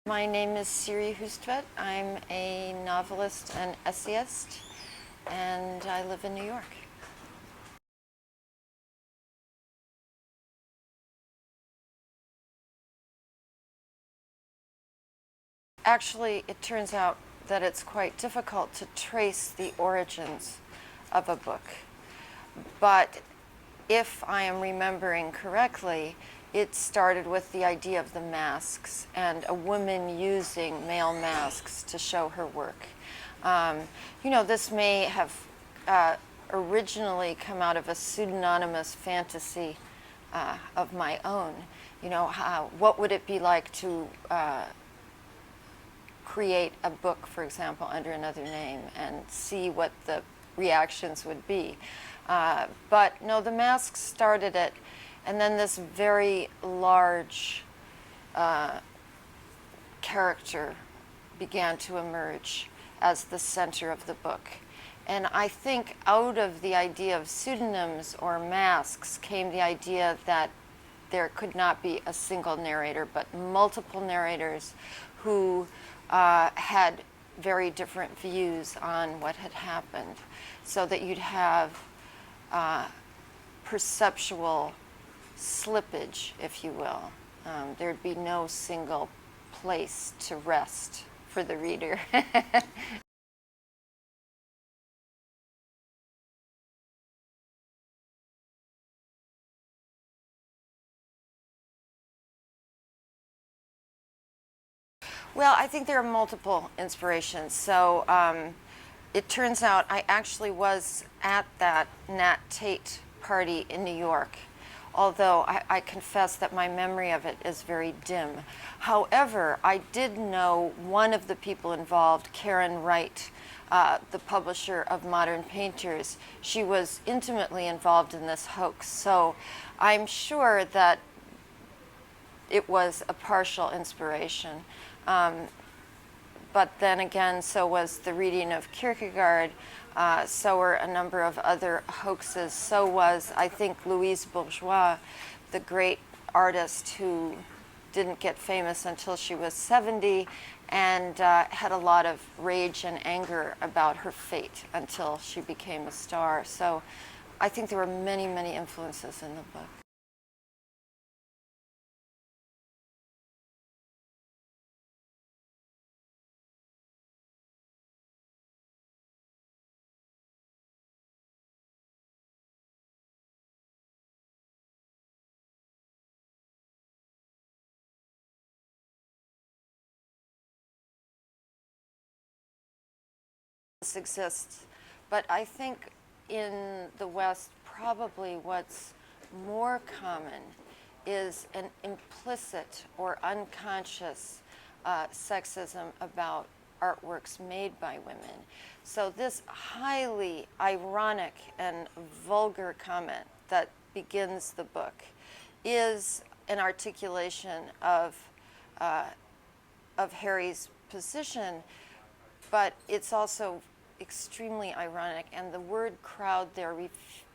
My name is Siri Hustvedt. I'm a novelist and essayist, and I live in New York. Actually, it turns out that it's quite difficult to trace the origins of a book. But if I am remembering correctly, it started with the idea of the masks and a woman using male masks to show her work. This may have originally come out of a pseudonymous fantasy of my own. What would it be like to create a book, for example, under another name and see what the reactions would be. But no, the masks started it, and then this very large character began to emerge as the center of the book. And I think out of the idea of pseudonyms or masks came the idea that there could not be a single narrator, but multiple narrators who had very different views on what had happened, so that you'd have perceptual slippage, if you will. There'd be no single place to rest for the reader. Well, I think there are multiple inspirations. So it turns out I actually was at that Nat Tate party in New York, although I confess that my memory of it is very dim. However, I did know one of the people involved, Karen Wright, the publisher of Modern Painters. She was intimately involved in this hoax. So I'm sure that it was a partial inspiration. But then again, so was the reading of Kierkegaard, so were a number of other hoaxes. So was, I think, Louise Bourgeois, the great artist who didn't get famous until she was 70 and had a lot of rage and anger about her fate until she became a star. So I think there were many, many influences in the book. This exists, but I think in the West, probably what's more common is an implicit or unconscious sexism about artworks made by women. So this highly ironic and vulgar comment that begins the book is an articulation of Harry's position, but it's also extremely ironic, and the word crowd there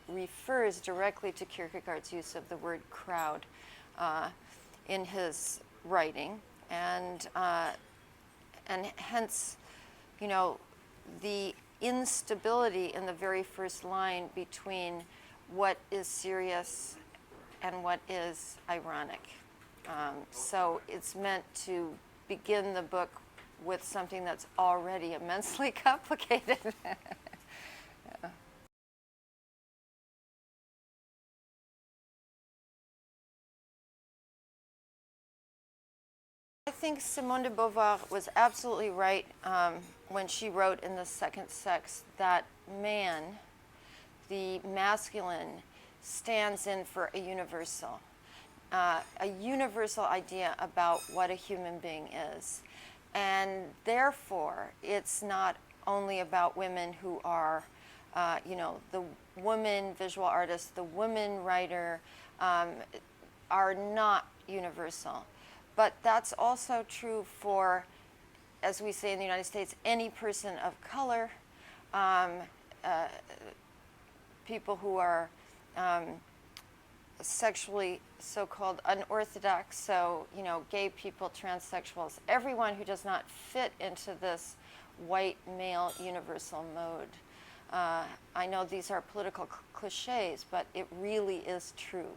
refers directly to Kierkegaard's use of the word crowd in his writing, and hence, the instability in the very first line between what is serious and what is ironic. So it's meant to begin the book with something that's already immensely complicated. Yeah. I think Simone de Beauvoir was absolutely right when she wrote in The Second Sex that man, the masculine, stands in for a universal idea about what a human being is. And therefore, it's not only about women who are, the woman visual artist, the woman writer are not universal. But that's also true for, as we say in the United States, any person of color, people who are sexually so-called unorthodox, so, gay people, transsexuals, everyone who does not fit into this white male universal mode. I know these are political cliches, but it really is true.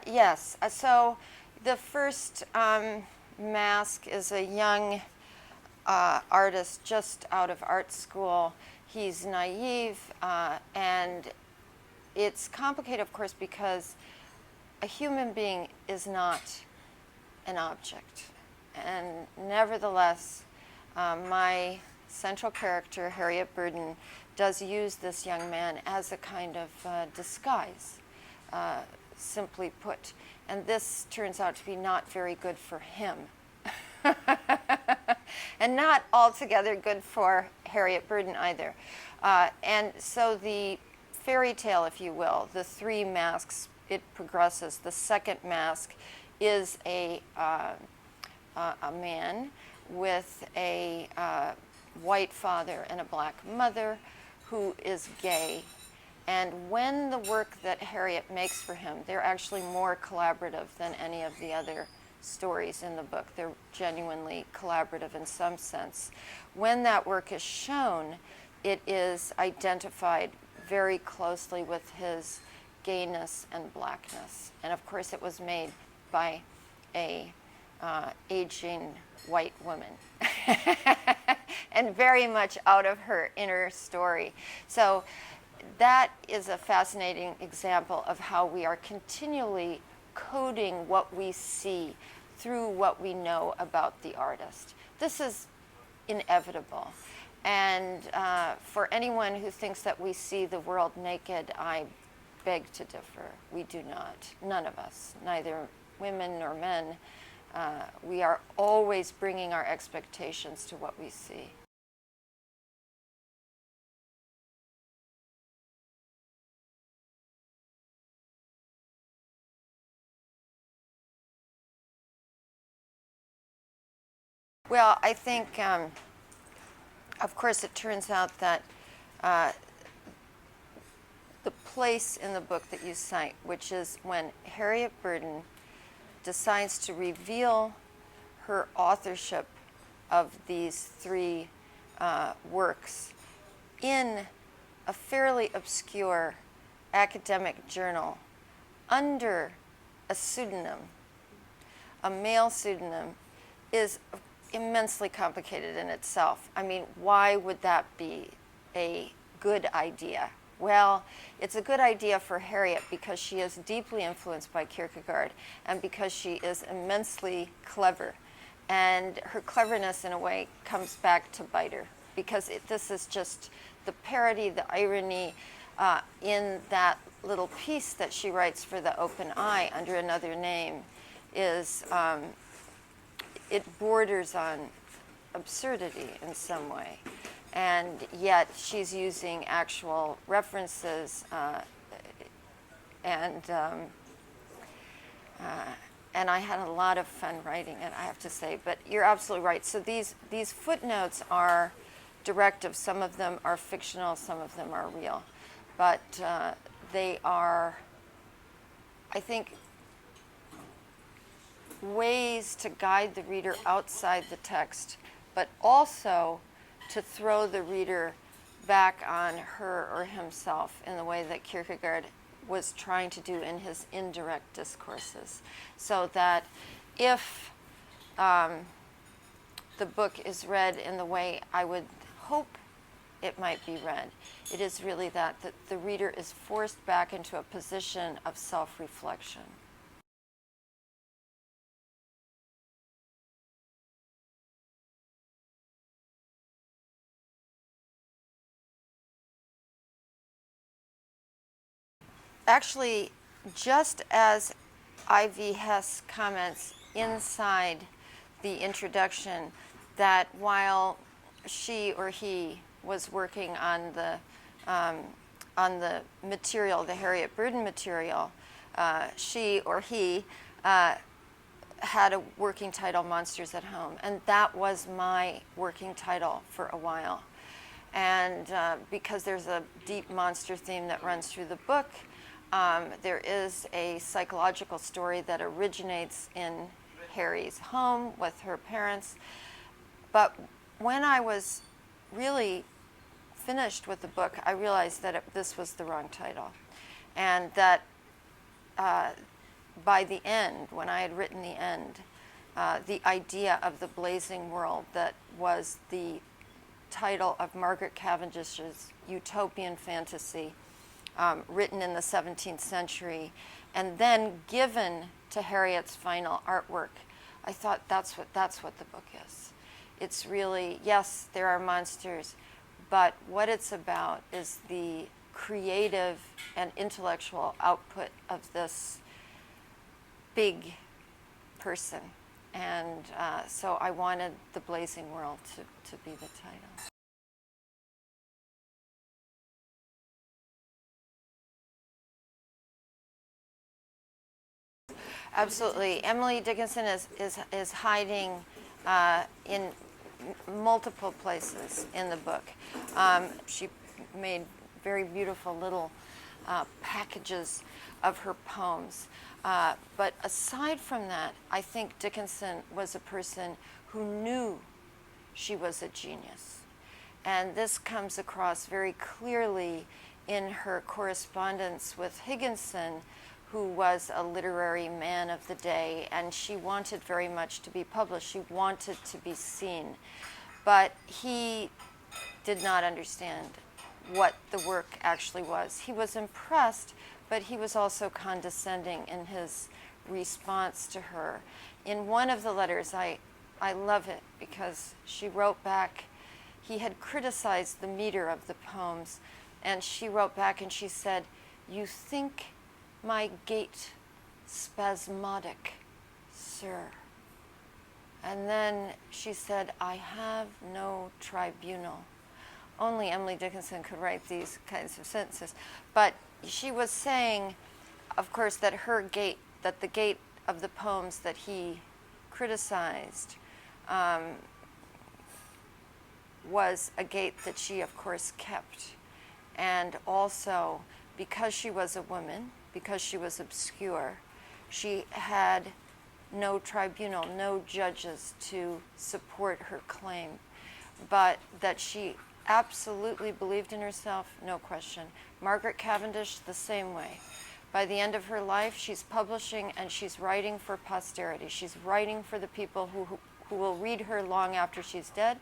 Yes, so the first mask is a young artist just out of art school. He's naive, and it's complicated, of course, because a human being is not an object. And nevertheless, my central character, Harriet Burden, does use this young man as a kind of disguise, simply put. And this turns out to be not very good for him. And not altogether good for Harriet Burden either. And so the fairy tale, if you will, the three masks, it progresses. The second mask is a man with a white father and a black mother who is gay. And when the work that Harriet makes for him, they're actually more collaborative than any of the other stories in the book. They're genuinely collaborative in some sense. When that work is shown, it is identified very closely with his gayness and blackness. And of course it was made by a aging white woman and very much out of her inner story. So that is a fascinating example of how we are continually coding what we see through what we know about the artist. This is inevitable. And for anyone who thinks that we see the world naked, I beg to differ. We do not. None of us, neither women nor men. We are always bringing our expectations to what we see. Well, I think, of course, it turns out that the place in the book that you cite, which is when Harriet Burden decides to reveal her authorship of these three works in a fairly obscure academic journal under a pseudonym, a male pseudonym, is immensely complicated in itself. I mean, why would that be a good idea? Well, it's a good idea for Harriet because she is deeply influenced by Kierkegaard and because she is immensely clever. And her cleverness, in a way, comes back to bite her because this is just the parody, the irony in that little piece that she writes for the Open Eye under another name is it borders on absurdity in some way. And yet she's using actual references and I had a lot of fun writing it, I have to say. But you're absolutely right. So these footnotes are directive. Some of them are fictional, some of them are real. But they are, I think, ways to guide the reader outside the text, but also to throw the reader back on her or himself in the way that Kierkegaard was trying to do in his indirect discourses. So that if the book is read in the way I would hope it might be read, it is really that the reader is forced back into a position of self-reflection. Actually, just as I.V. Hess comments inside the introduction that while she or he was working on the material, the Harriet Burden material, she or he had a working title, Monsters at Home, and that was my working title for a while. And because there's a deep monster theme that runs through the book, there is a psychological story that originates in Harry's home with her parents. But when I was really finished with the book, I realized that this was the wrong title. And that by the end, when I had written the end, the idea of the blazing world that was the title of Margaret Cavendish's utopian fantasy, written in the 17th century, and then given to Harriet's final artwork, I thought that's what the book is. It's really, yes, there are monsters, but what it's about is the creative and intellectual output of this big person. And so I wanted The Blazing World to be the title. Absolutely. Emily Dickinson is hiding in multiple places in the book. She made very beautiful little packages of her poems. But aside from that, I think Dickinson was a person who knew she was a genius. And this comes across very clearly in her correspondence with Higginson, who was a literary man of the day, and she wanted very much to be published. She wanted to be seen. But he did not understand what the work actually was. He was impressed, but he was also condescending in his response to her. In one of the letters, I love it because she wrote back, he had criticized the meter of the poems, and she wrote back and she said, "You think my gait spasmodic, sir." And then she said, "I have no tribunal." Only Emily Dickinson could write these kinds of sentences. But she was saying, of course, that her gait, that the gait of the poems that he criticized was a gait that she, of course, kept. And also, because she was a woman, because she was obscure, she had no tribunal, no judges to support her claim, but that she absolutely believed in herself, no question. Margaret Cavendish, the same way. By the end of her life, she's publishing and she's writing for posterity. She's writing for the people who will read her long after she's dead.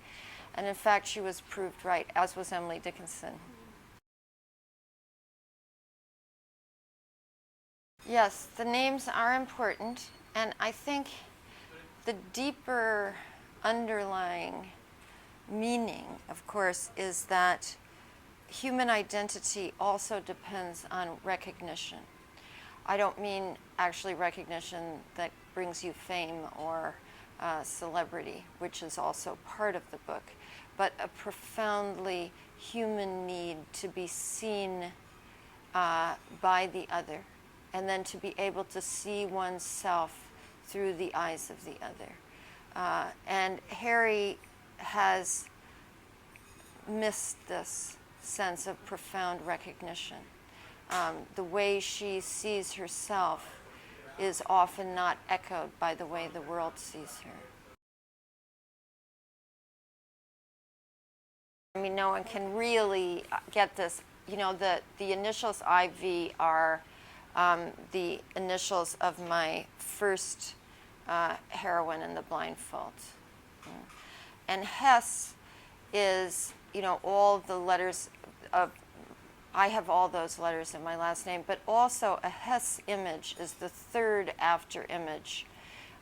And in fact, she was proved right, as was Emily Dickinson. Yes, the names are important, and I think the deeper underlying meaning, of course, is that human identity also depends on recognition. I don't mean actually recognition that brings you fame or celebrity, which is also part of the book, but a profoundly human need to be seen by the other, and then to be able to see oneself through the eyes of the other. And Harry has missed this sense of profound recognition. The way she sees herself is often not echoed by the way the world sees her. I mean, no one can really get this. You know, the initials IV are the initials of my first heroine in The Blindfold. And Hess is, you know, all the letters of, I have all those letters in my last name, but also a Hess image is the third after image.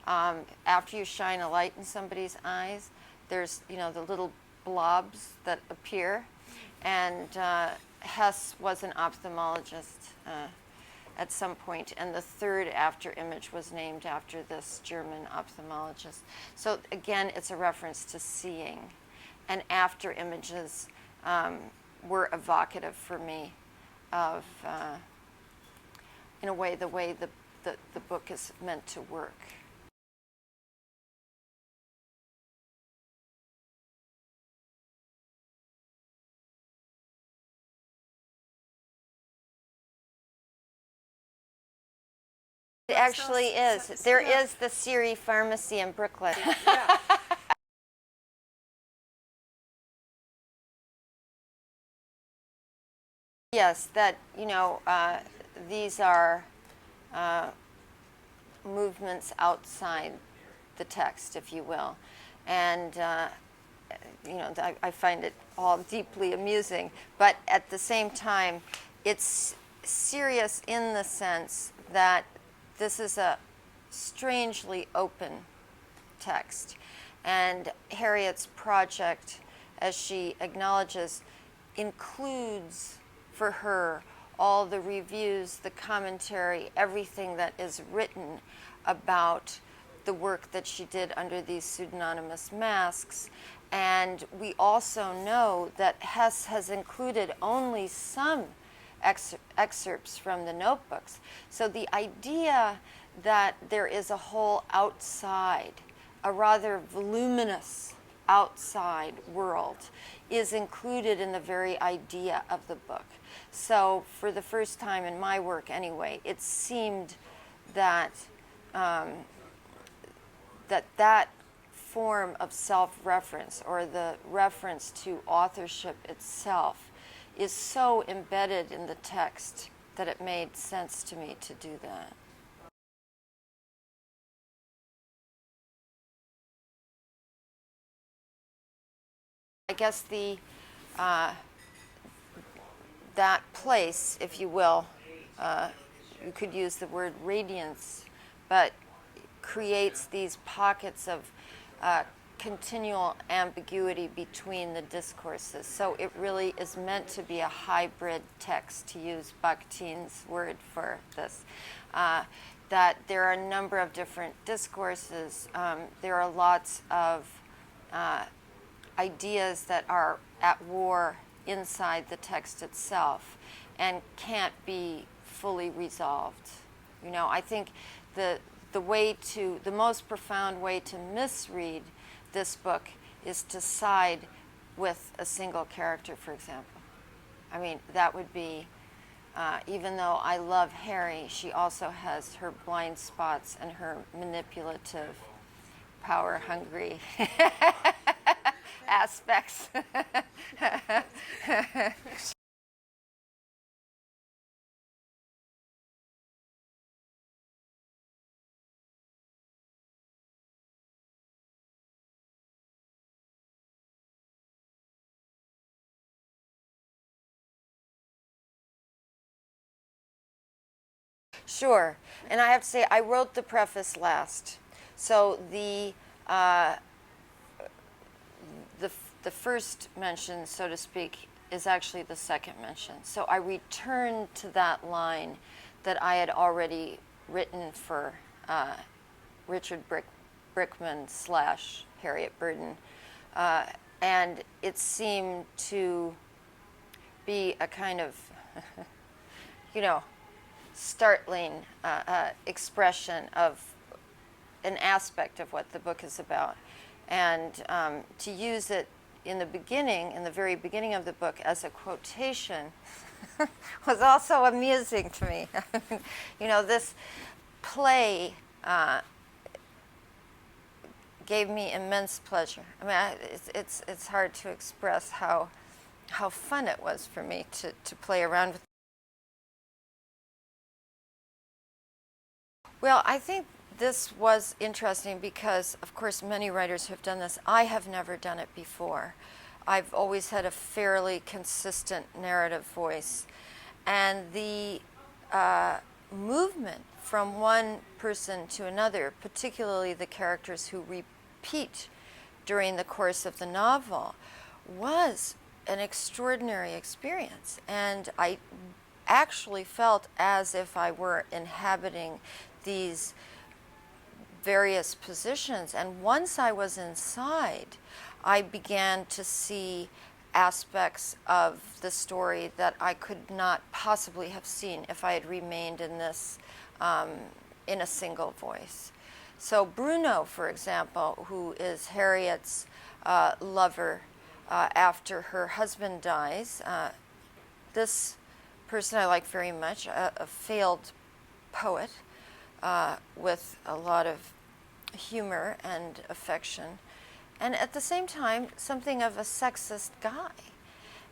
After you shine a light in somebody's eyes, there's, you know, the little blobs that appear. And Hess was an ophthalmologist at some point, and the third after image was named after this German ophthalmologist. So again, it's a reference to seeing. And after images were evocative for me of, in a way, the way the book is meant to work. It actually is. There is the Siri pharmacy in Brooklyn. Yeah. Yes, that, these are movements outside the text, if you will. And, I find it all deeply amusing. But at the same time, it's serious in the sense that this is a strangely open text. And Harriet's project, as she acknowledges, includes for her all the reviews, the commentary, everything that is written about the work that she did under these pseudonymous masks. And we also know that Hess has included only some excerpts from the notebooks. So the idea that there is a whole outside, a rather voluminous outside world, is included in the very idea of the book. So for the first time in my work anyway, it seemed that that form of self-reference, or the reference to authorship itself, is so embedded in the text that it made sense to me to do that. I guess that place, if you will, you could use the word radiance, but creates these pockets of continual ambiguity between the discourses. So it really is meant to be a hybrid text, to use Bakhtin's word for this. That there are a number of different discourses. There are lots of ideas that are at war inside the text itself and can't be fully resolved. I think the most profound way to misread this book is to side with a single character, for example. I mean, that would be, even though I love Harry, she also has her blind spots and her manipulative, power-hungry aspects. Sure, and I have to say, I wrote the preface last, so the first mention, so to speak, is actually the second mention. So I returned to that line that I had already written for Richard Brickman / Harriet Burden, and it seemed to be a kind of, startling expression of an aspect of what the book is about. And to use it in the very beginning of the book, as a quotation was also amusing to me. This play gave me immense pleasure. I mean, it's hard to express how fun it was for me to play around with. Well, I think this was interesting because, of course, many writers have done this. I have never done it before. I've always had a fairly consistent narrative voice. And the movement from one person to another, particularly the characters who repeat during the course of the novel, was an extraordinary experience. And I actually felt as if I were inhabiting these various positions. And once I was inside, I began to see aspects of the story that I could not possibly have seen if I had remained in this, in a single voice. So Bruno, for example, who is Harriet's lover after her husband dies, this person I like very much, a failed poet, with a lot of humor and affection, and at the same time something of a sexist guy.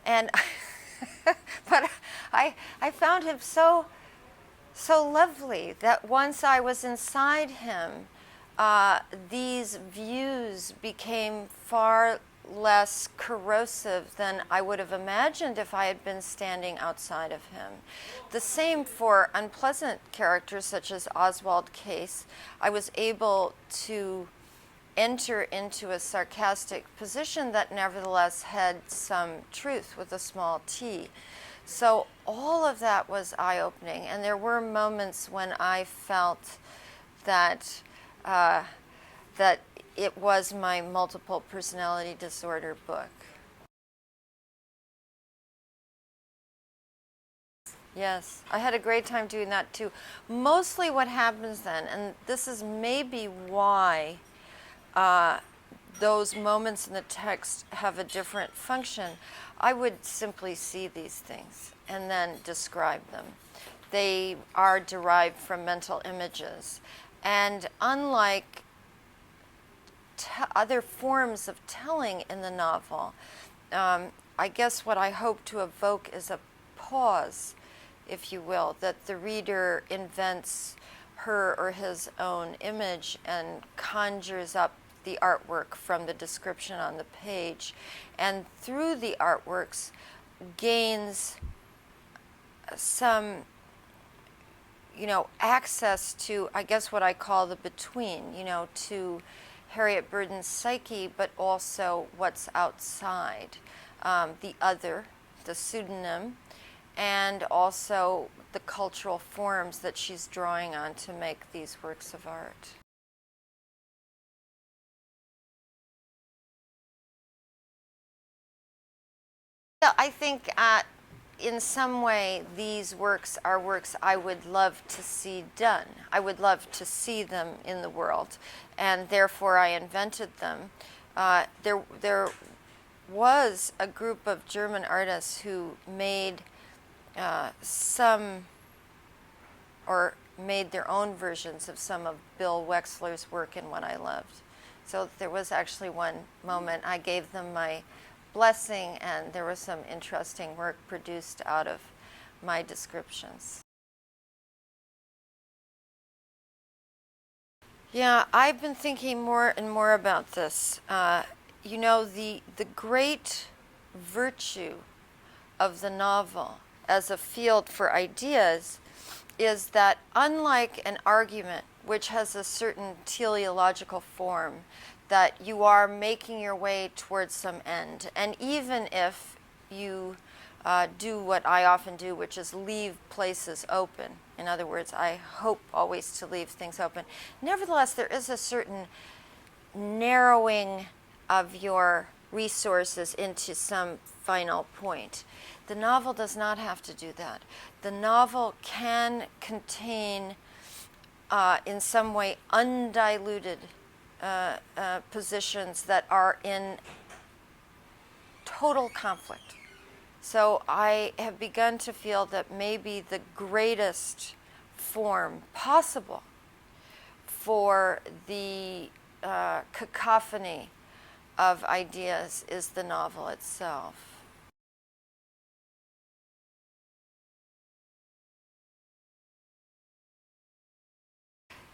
And but I found him so lovely that once I was inside him, these views became far less corrosive than I would have imagined if I had been standing outside of him. The same for unpleasant characters such as Oswald Case. I was able to enter into a sarcastic position that nevertheless had some truth with a small t. So all of that was eye-opening, and there were moments when I felt that that it was my multiple personality disorder book. Yes, I had a great time doing that too. Mostly what happens then, and this is maybe why those moments in the text have a different function. I would simply see these things and then describe them. They are derived from mental images. And unlike other forms of telling in the novel, I guess what I hope to evoke is a pause, if you will, that the reader invents her or his own image and conjures up the artwork from the description on the page, and through the artworks gains some, access to, I guess, what I call the between, to Harriet Burden's psyche, but also what's outside, the other, the pseudonym, and also the cultural forms that she's drawing on to make these works of art. I think in some way these works are works I would love to see done. I would love to see them in the world, and therefore I invented them. There was a group of German artists who made made their own versions of some of Bill Wexler's work in What I Loved. So there was actually one moment I gave them my blessing, and there was some interesting work produced out of my descriptions. Yeah, I've been thinking more and more about this. The great virtue of the novel as a field for ideas is that, unlike an argument, which has a certain teleological form, that you are making your way towards some end. And even if you do what I often do, which is leave places open, in other words, I hope always to leave things open, nevertheless, there is a certain narrowing of your resources into some final point. The novel does not have to do that. The novel can contain, in some way, undiluted positions that are in total conflict. So I have begun to feel that maybe the greatest form possible for the cacophony of ideas is the novel itself.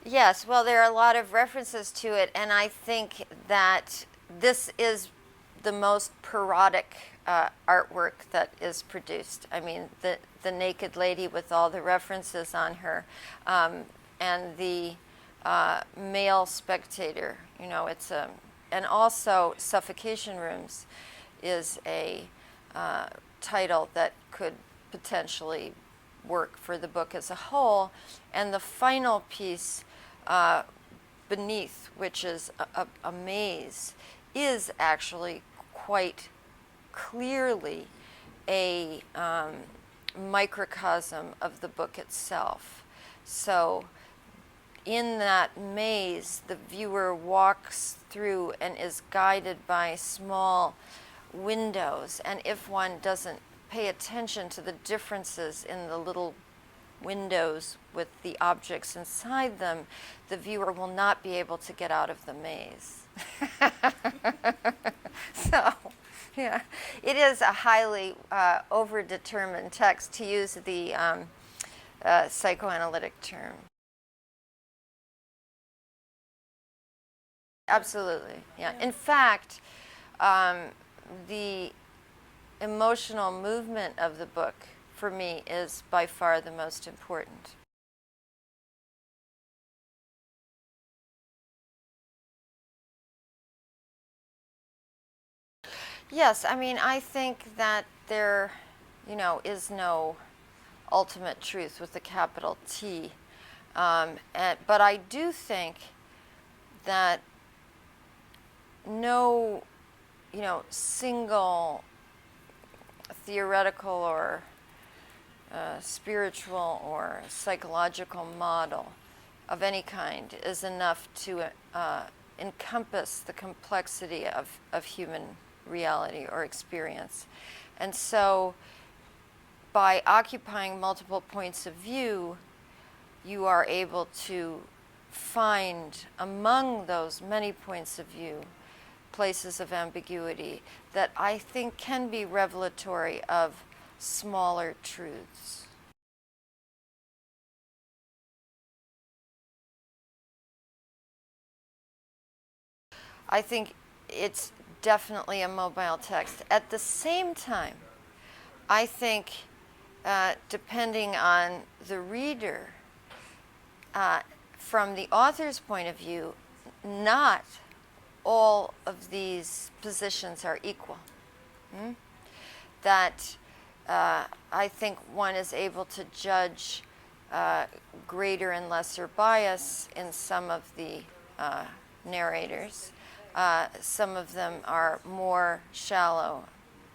Yes, well, there are a lot of references to it, and I think that this is the most parodic artwork that is produced. I mean, the naked lady with all the references on her, and the male spectator. And also Suffocation Rooms is a title that could potentially work for the book as a whole. And the final piece, Beneath, which is a maze, is actually quite clearly a microcosm of the book itself. So in that maze, the viewer walks through and is guided by small windows. And if one doesn't pay attention to the differences in the little windows with the objects inside them, the viewer will not be able to get out of the maze. So, yeah, it is a highly overdetermined text, to use the psychoanalytic term. Absolutely, yeah. In fact, the emotional movement of the book, for me, is by far the most important. Yes, I mean, I think that there, is no ultimate truth with a capital T. But I do think that no, single theoretical or spiritual or psychological model of any kind is enough to encompass the complexity of human reality or experience. And so by occupying multiple points of view, you are able to find among those many points of view places of ambiguity that I think can be revelatory of smaller truths. I think it's definitely a mobile text. At the same time, I think, depending on the reader, from the author's point of view, not all of these positions are equal. That I think one is able to judge greater and lesser bias in some of the narrators. Some of them are more shallow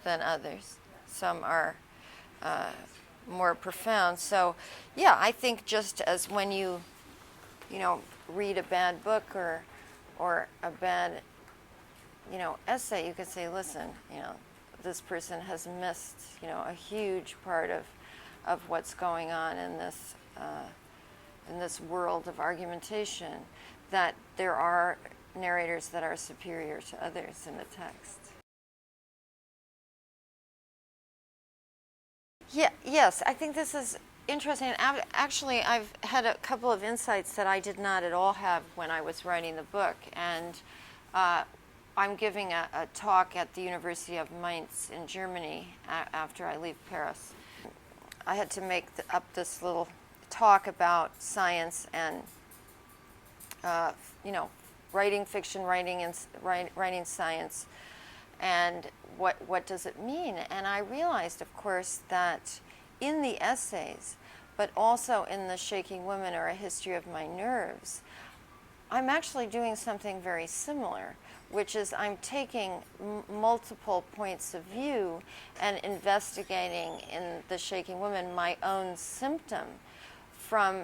than others. Some are more profound. So, yeah, I think just as when you read a bad book or a bad, essay, you could say, listen, this person has missed, a huge part of what's going on in this world of argumentation, that there are narrators that are superior to others in the text. Yeah, yes, I think this is interesting. Actually, I've had a couple of insights that I did not at all have when I was writing the book. And I'm giving a talk at the University of Mainz in Germany after I leave Paris. I had to make up this little talk about science and, writing fiction, writing science, and what does it mean? And I realized, of course, that in the essays, but also in The Shaking Woman or A History of My Nerves, I'm actually doing something very similar, which is I'm taking multiple points of view and investigating in The Shaking Woman my own symptom from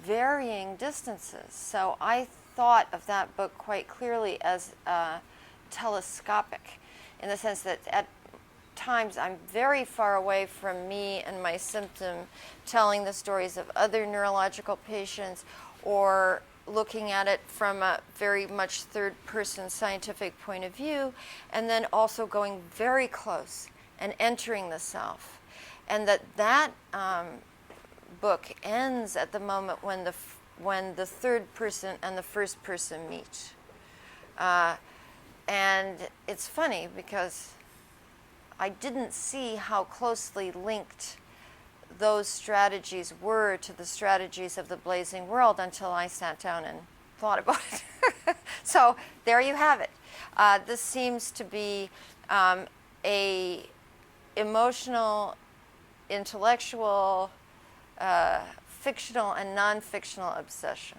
varying distances. So I thought of that book quite clearly as telescopic, in the sense that at times I'm very far away from me and my symptom, telling the stories of other neurological patients, or looking at it from a very much third-person scientific point of view, and then also going very close and entering the self. And that book ends at the moment when the third person and the first person meet. And it's funny because I didn't see how closely linked those strategies were to the strategies of the Blazing World until I sat down and thought about it. So there you have it. This seems to be a emotional, intellectual, fictional and non-fictional obsession.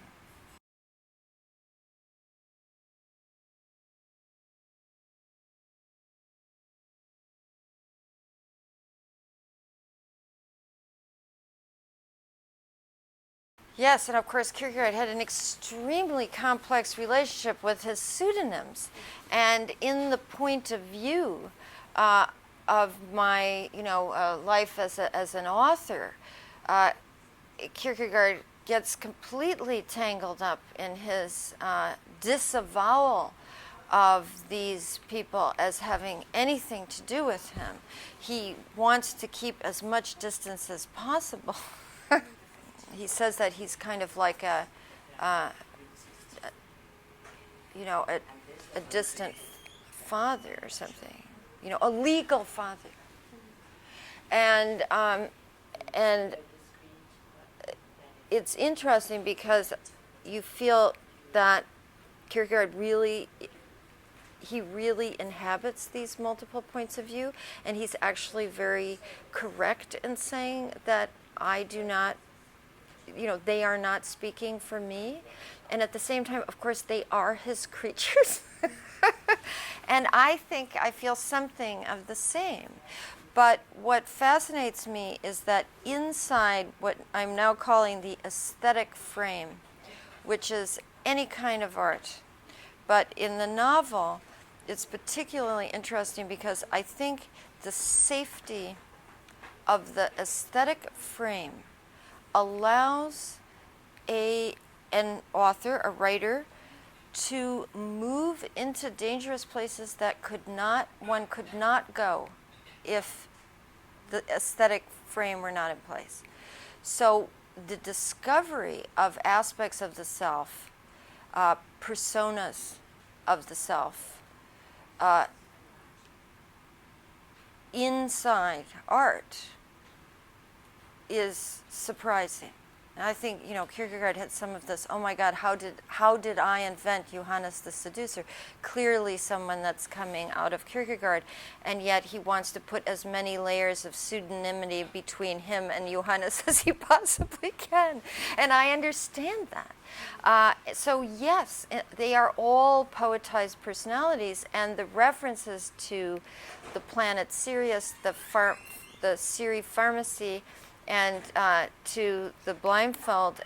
Yes, and of course Kierkegaard had an extremely complex relationship with his pseudonyms. And in the point of view, of my, life as an author, Kierkegaard gets completely tangled up in his disavowal of these people as having anything to do with him. He wants to keep as much distance as possible. He says that he's kind of like a distant father or something, a legal father. And it's interesting because you feel that Kierkegaard really inhabits these multiple points of view, and he's actually very correct in saying that I do not, they are not speaking for me. And at the same time, of course, they are his creatures. And I think I feel something of the same. But what fascinates me is that inside what I'm now calling the aesthetic frame, which is any kind of art, but in the novel, it's particularly interesting because I think the safety of the aesthetic frame allows an author, a writer, to move into dangerous places that one could not go if the aesthetic frame were not in place. So the discovery of aspects of the self, personas of the self, inside art is surprising. And I think, Kierkegaard had some of this, oh my God, how did I invent Johannes the Seducer? Clearly someone that's coming out of Kierkegaard, and yet he wants to put as many layers of pseudonymity between him and Johannes as he possibly can. And I understand that. So yes, they are all poetized personalities, and the references to the planet Sirius, the Siri pharmacy, and to the blindfold,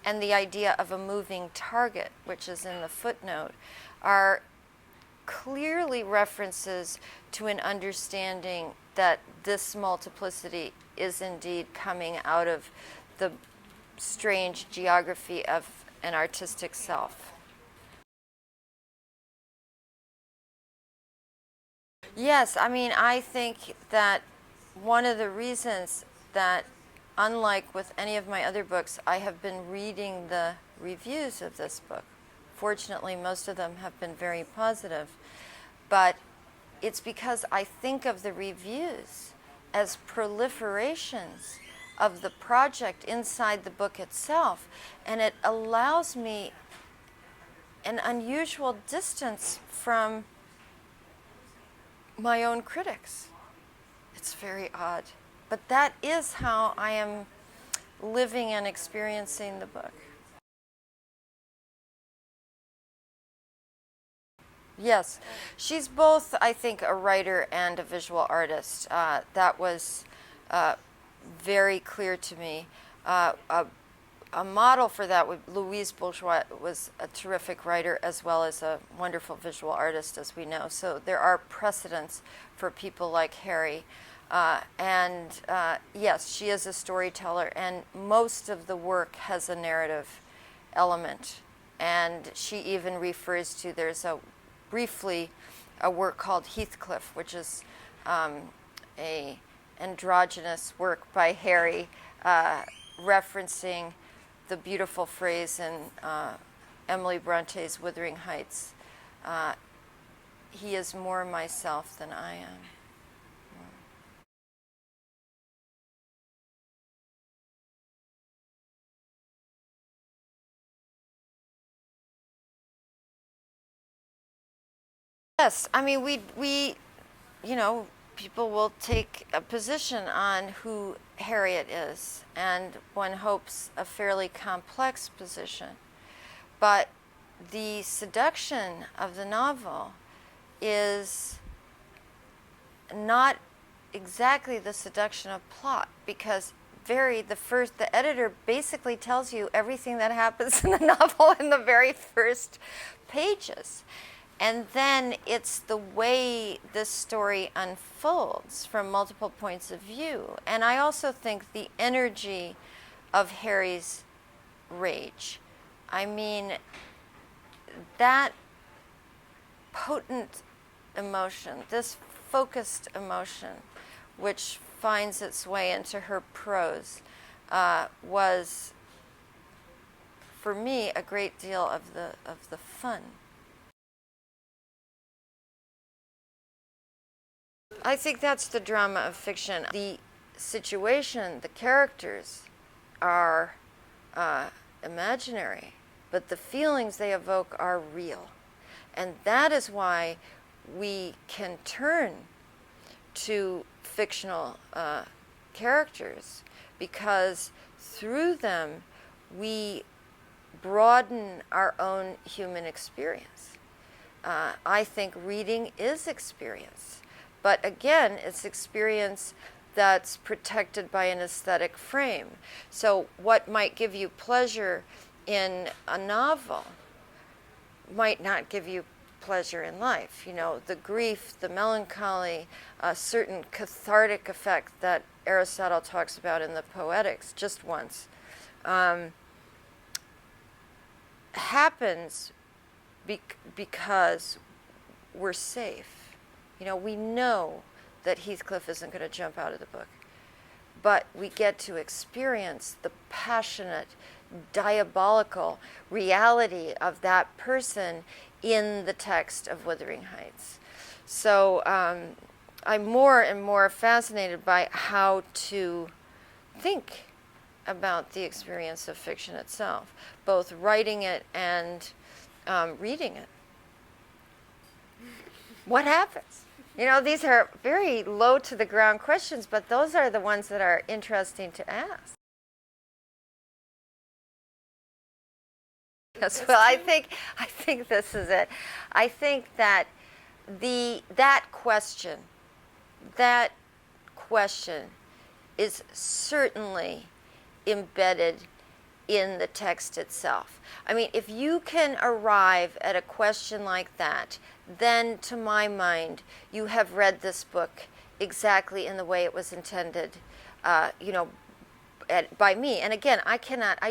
and the idea of a moving target, which is in the footnote, are clearly references to an understanding that this multiplicity is indeed coming out of the strange geography of an artistic self. Yes, I think that one of the reasons that, unlike with any of my other books, I have been reading the reviews of this book. Fortunately, most of them have been very positive. But it's because I think of the reviews as proliferations of the project inside the book itself, and it allows me an unusual distance from my own critics. It's very odd. But that is how I am living and experiencing the book. Yes. She's both, I think, a writer and a visual artist. That was very clear to me. A model for that, Louise Bourgeois, was a terrific writer as well as a wonderful visual artist, as we know. So there are precedents for people like Harry. Yes, she is a storyteller, and most of the work has a narrative element. And she even refers to, there's briefly a work called Heathcliff, which is a androgynous work by Harry, referencing the beautiful phrase in Emily Bronte's Wuthering Heights, he is more myself than I am. Yes, we people will take a position on who Harriet is, and one hopes a fairly complex position. But the seduction of the novel is not exactly the seduction of plot, because the editor basically tells you everything that happens in the novel in the very first pages. And then it's the way this story unfolds from multiple points of view. And I also think the energy of Harry's rage. I mean, that potent emotion, this focused emotion, which finds its way into her prose, was, for me, a great deal of the fun. I think that's the drama of fiction. The situation, the characters are imaginary, but the feelings they evoke are real. And that is why we can turn to fictional characters, because through them we broaden our own human experience. I think reading is experience. But again, it's experience that's protected by an aesthetic frame. So what might give you pleasure in a novel might not give you pleasure in life. You know, the grief, the melancholy, a certain cathartic effect that Aristotle talks about in the Poetics just once, happens because we're safe. You know, we know that Heathcliff isn't going to jump out of the book, but we get to experience the passionate, diabolical reality of that person in the text of Wuthering Heights. So I'm more and more fascinated by how to think about the experience of fiction itself, both writing it and reading it. What happens? You know, these are very low to the ground questions, but those are the ones that are interesting to ask. Yes, well, I think this is it. I think that that question is certainly embedded in the text itself. I mean, if you can arrive at a question like that, then to my mind, you have read this book exactly in the way it was intended, you know, by me. And again, I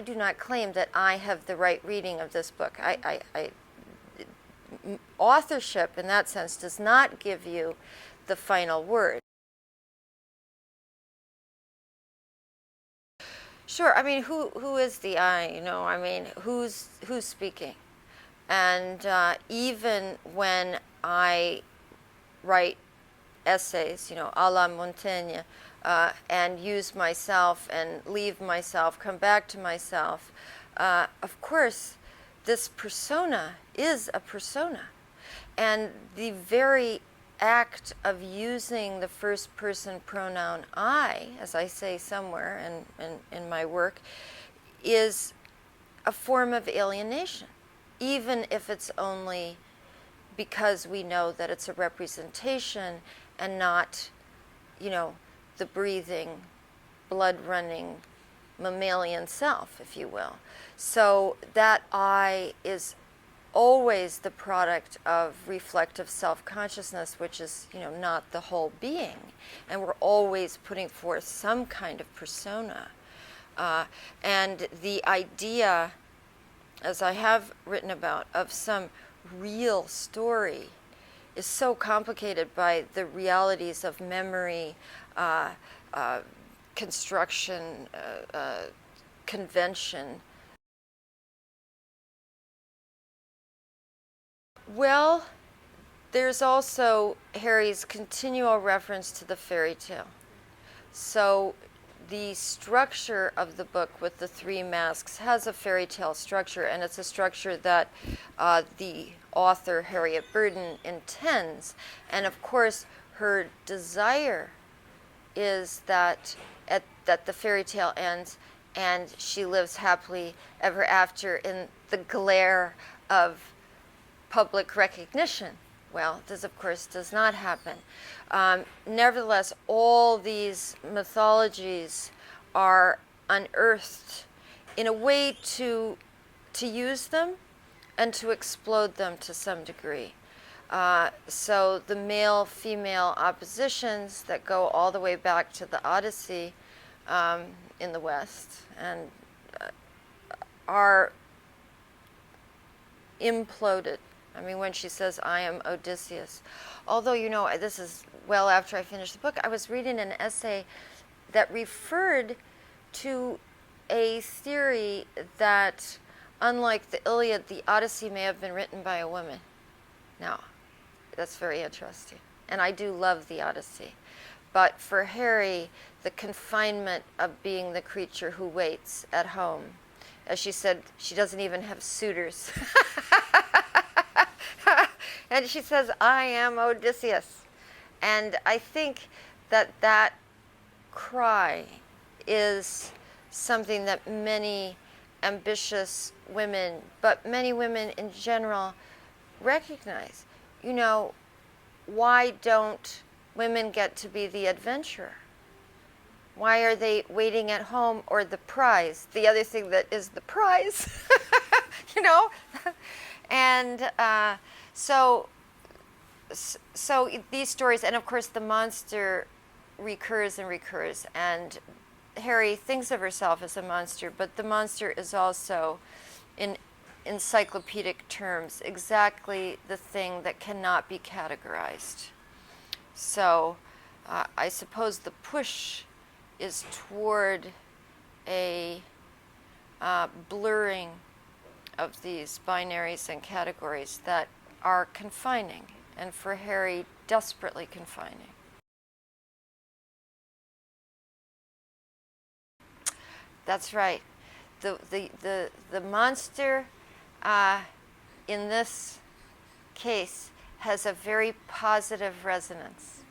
do not claim that I have the right reading of this book. Authorship, in that sense, does not give you the final word. Sure. I mean, who is the I? You know, I mean, who's speaking? And even when I write essays, you know, à la Montaigne, and use myself and leave myself, come back to myself, of course, this persona is a persona. And the very act of using the first person pronoun I, as I say somewhere in my work, is a form of alienation, even if it's only because we know that it's a representation and not, you know, the breathing, blood-running mammalian self, if you will. So that I is always the product of reflective self-consciousness, which is, you know, not the whole being. And we're always putting forth some kind of persona. And the idea, as I have written about, of some real story is so complicated by the realities of memory, construction, convention. Well, there's also Harry's continual reference to the fairy tale. So the structure of the book with the three masks has a fairy tale structure, and it's a structure that the author, Harriet Burden, intends. And of course, her desire is that that the fairy tale ends and she lives happily ever after in the glare of public recognition. Well, this of course does not happen. Nevertheless, all these mythologies are unearthed in a way to use them and to explode them to some degree. So the male-female oppositions that go all the way back to the Odyssey in the West and are imploded. I mean, when she says, I am Odysseus. Although, you know, this is well after I finished the book, I was reading an essay that referred to a theory that, unlike the Iliad, the Odyssey may have been written by a woman. Now, that's very interesting. And I do love the Odyssey. But for Harry, the confinement of being the creature who waits at home, as she said, she doesn't even have suitors. And she says, I am Odysseus. And I think that that cry is something that many ambitious women, but many women in general, recognize. You know, why don't women get to be the adventurer? Why are they waiting at home, or the prize? The other thing that is the prize, you know? And so these stories, and of course the monster recurs and recurs, and Harry thinks of herself as a monster, but the monster is also, in encyclopedic terms, exactly the thing that cannot be categorized. So I suppose the push is toward a blurring of these binaries and categories that are confining, and for Harry, desperately confining. That's right. The monster in this case has a very positive resonance.